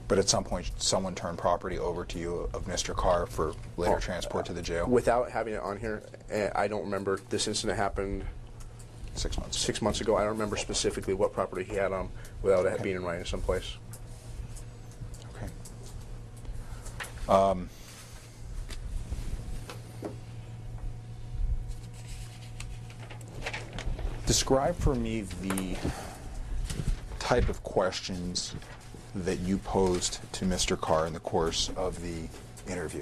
But at some point, someone turned property over to you of Mr. Karr for later transport to the jail? Without having it on here, I don't remember. This incident happened 6 months. 6 months ago. I don't remember specifically what property he had on without it being in writing someplace. Okay. Describe for me the type of questions that you posed to Mr. Karr in the course of the interview.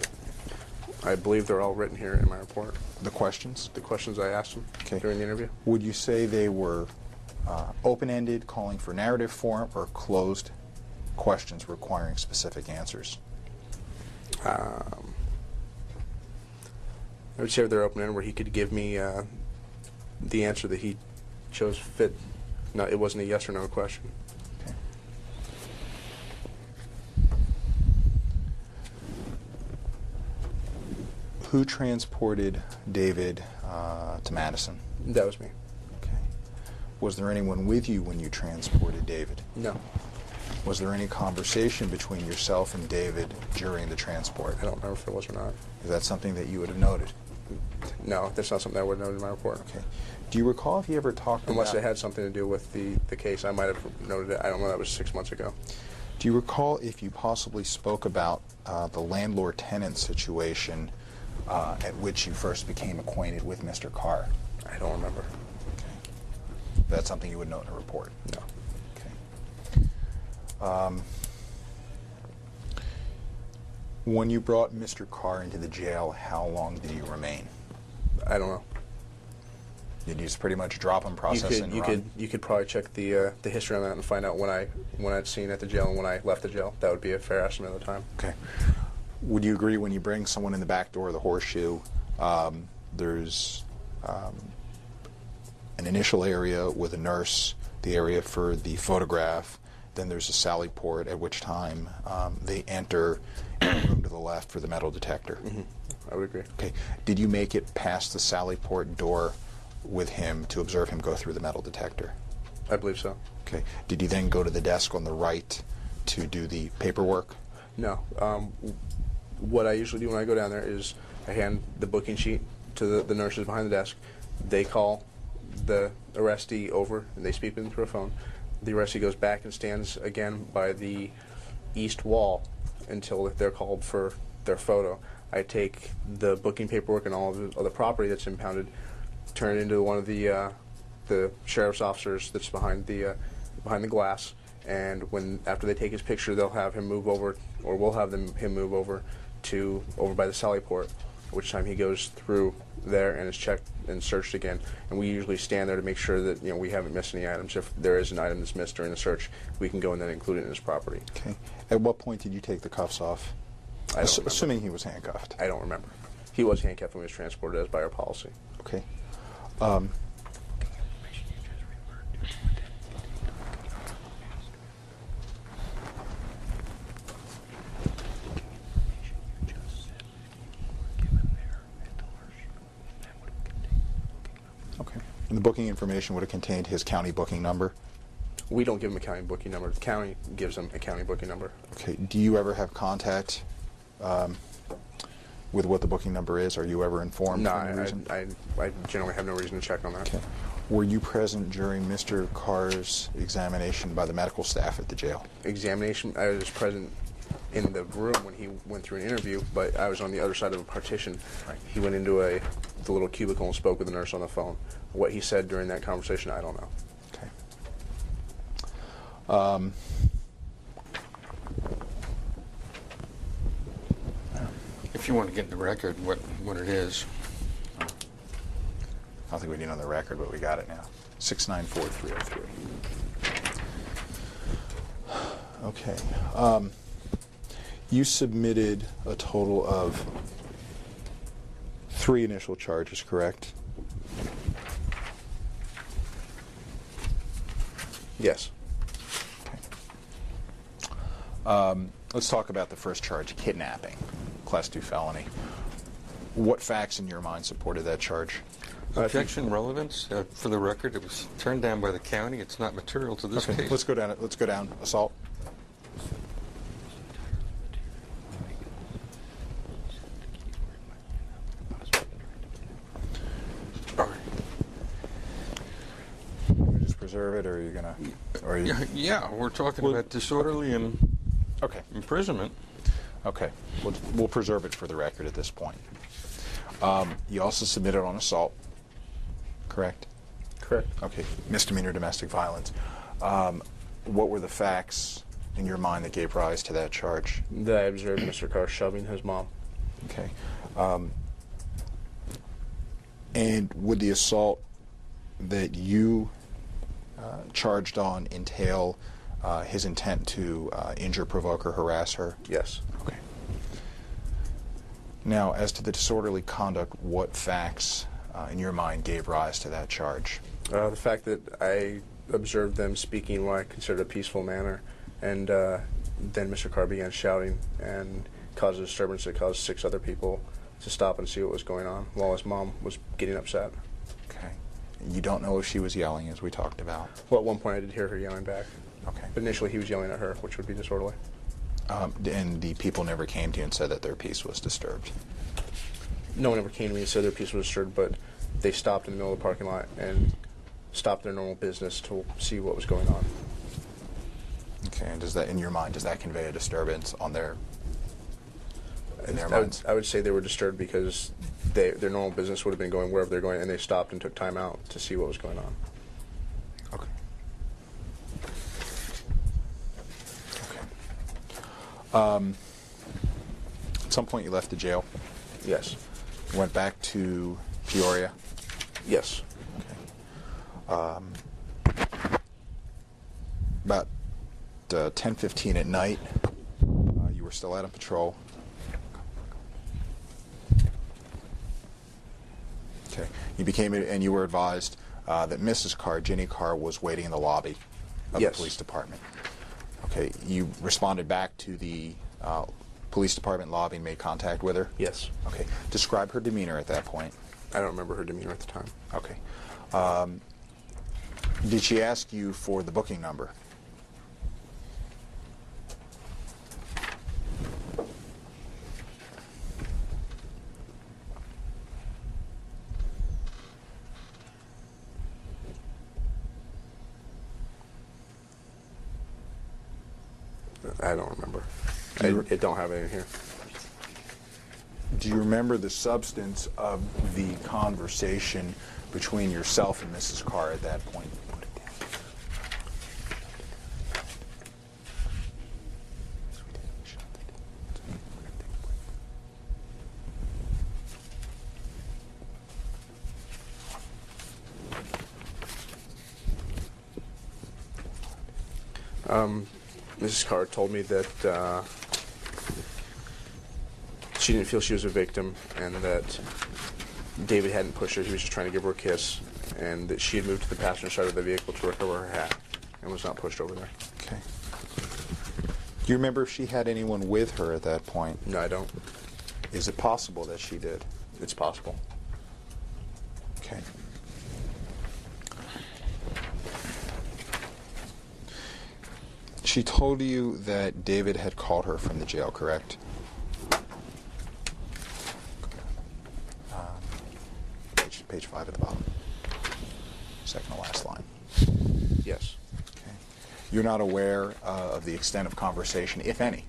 I believe they're all written here in my report. The questions? The questions I asked him during the interview. Would you say they were open-ended, calling for narrative form, or closed questions requiring specific answers? I would say they're open-ended, where he could give me the answer that he chose fit. No, it wasn't a yes or no question. Okay. Who transported David to Madison? That was me. Okay. Was there anyone with you when you transported David? No. Was there any conversation between yourself and David during the transport? I don't remember if there was or not. Is that something that you would have noted? No, that's not something I would have noted in my report. Okay. Do you recall if he ever talked Unless about... it had something to do with the case, I might have noted it. I don't know, that was 6 months ago. Do you recall if you possibly spoke about the landlord-tenant situation at which you first became acquainted with Mr. Karr? I don't remember. Okay. That's something you would note in a report? No. Okay. When you brought Mr. Karr into the jail, how long did he remain? I don't know. Did you just pretty much drop him, process, and run? You could probably check the history on that and find out when I'd seen at the jail and when I left the jail. That would be a fair estimate of the time. Okay. Would you agree when you bring someone in the back door of the horseshoe, there's an initial area with a nurse, the area for the photograph, then there's a sally port, at which time they enter in the room to the left for the metal detector? Mm-hmm. I would agree. Okay. Did you make it past the sally port door with him to observe him go through the metal detector? I believe so. Okay. Did you then go to the desk on the right to do the paperwork? No. What I usually do when I go down there is I hand the booking sheet to the nurses behind the desk. They call the arrestee over and they speak with him through a phone. The arrestee goes back and stands again by the east wall until they're called for their photo. I take the booking paperwork and all of the property that's impounded, turn it into one of the sheriff's officers that's behind the glass, and after they take his picture, they'll have him move over, or we'll have him move over by the sally port, at which time he goes through there and is checked and searched again. And we usually stand there to make sure that we haven't missed any items. If there is an item that's missed during the search, we can go and then include it in his property. Okay. At what point did you take the cuffs off? Assuming he was handcuffed. I don't remember. He was handcuffed when he was transported, as by our policy. Okay. Okay. And the booking information would have contained his county booking number? We don't give him a county booking number. The county gives him a county booking number. Okay. Do you ever have contact with what the booking number is? Are you ever informed? No, for any reason? I generally have no reason to check on that. Okay. Were you present during Mr. Karr's examination by the medical staff at the jail? Examination, I was present in the room when he went through an interview, but I was on the other side of a partition. Right. He went into the little cubicle and spoke with the nurse on the phone. What he said during that conversation, I don't know. Okay. If you want to get in the record what it is. I don't think we need it on the record, but we got it now. 694303. Okay. You submitted a total of 3 initial charges, correct? Yes. Okay. Let's talk about the first charge, kidnapping, Class 2 felony. What facts in your mind supported that charge? Objection, relevance. For the record, it was turned down by the county. It's not material to this case. Let's go down. Assault. preserve it, or are you gonna? Or are you, Yeah, we're talking about disorderly and okay. imprisonment. Okay. We'll preserve it for the record at this point. You also submitted on assault, correct? Correct. Okay. Misdemeanor domestic violence. What were the facts in your mind that gave rise to that charge? That I observed Mr. Karr shoving his mom. Okay. And would the assault that you charged on entail his intent to injure, provoke, or harass her? Yes. Okay. Now, as to the disorderly conduct, what facts in your mind gave rise to that charge? The fact that I observed them speaking what I considered a peaceful manner, and then Mr. Karr began shouting and caused a disturbance that caused 6 other people to stop and see what was going on while his mom was getting upset. Okay. You don't know if she was yelling, as we talked about. Well, at one point I did hear her yelling back. Okay. But initially he was yelling at her, which would be disorderly. And the people never came to you and said that their peace was disturbed? No one ever came to me and said their peace was disturbed, but they stopped in the middle of the parking lot and stopped their normal business to see what was going on. Okay. And does that, in your mind, does that convey a disturbance on their, in their minds? I would say they were disturbed because their normal business would have been going wherever they're going, and they stopped and took time out to see what was going on. Okay. At some point you left the jail, Yes. went back to Peoria. Yes. About 10:15 at night, you were still out on patrol. Okay. And you were advised that Mrs. Karr, Ginny Karr, was waiting in the lobby of Yes. the police department. Okay. You responded back to the police department lobby and made contact with her? Yes. Okay. Describe her demeanor at that point. I don't remember her demeanor at the time. Okay. Did she ask you for the booking number? I don't remember. I don't have it in here. Do you remember the substance of the conversation between yourself and Mrs. Karr at that point? Put it down. Mrs. Karr told me that she didn't feel she was a victim and that David hadn't pushed her. He was just trying to give her a kiss, and that she had moved to the passenger side of the vehicle to recover her hat and was not pushed over there. Okay. Do you remember if she had anyone with her at that point? No, I don't. Is it possible that she did? It's possible. Okay. She told you that David had called her from the jail, correct? Page 5 at the bottom. Second to last line. Yes. Okay. You're not aware of the extent of conversation, if any?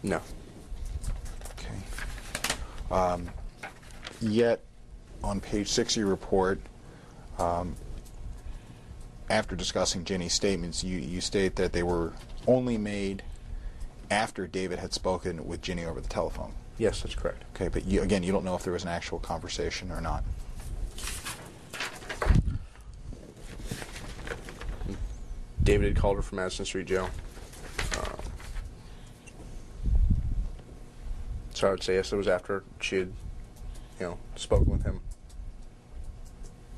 No. Okay. Yet, on page 6 of your report, after discussing Ginny's statements, you state that they were only made after David had spoken with Ginny over the telephone. Yes, that's correct. Okay, but you don't know if there was an actual conversation or not. David had called her from Madison Street Jail. So I would say yes, it was after she had, spoken with him.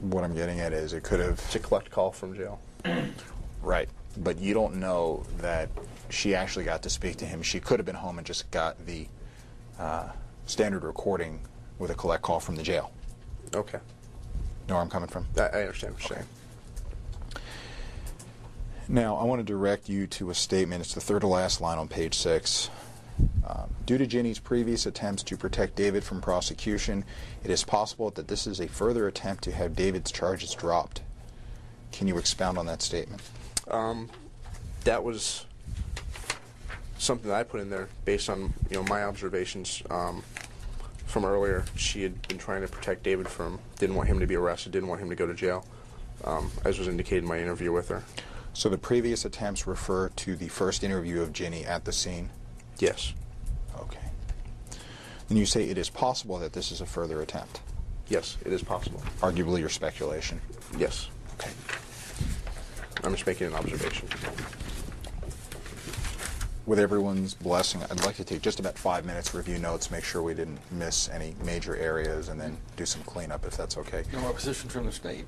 What I'm getting at is it could have... It's a collect call from jail. Right, but you don't know that she actually got to speak to him. She could have been home and just got the standard recording with a collect call from the jail. Okay. Know where I'm coming from? I understand what you're saying. Now, I want to direct you to a statement. It's the third to last line on page 6. Due to Ginny's previous attempts to protect David from prosecution, it is possible that this is a further attempt to have David's charges dropped. Can you expound on that statement? That was something that I put in there based on my observations from earlier. She had been trying to protect David didn't want him to be arrested, didn't want him to go to jail, as was indicated in my interview with her. So the previous attempts refer to the first interview of Ginny at the scene? Yes. Okay. And you say it is possible that this is a further attempt? Yes, it is possible. Arguably your speculation? Yes. Okay. I'm just making an observation. With everyone's blessing, I'd like to take just about 5 minutes, review notes, make sure we didn't miss any major areas, and then do some cleanup if that's okay. No opposition from the state.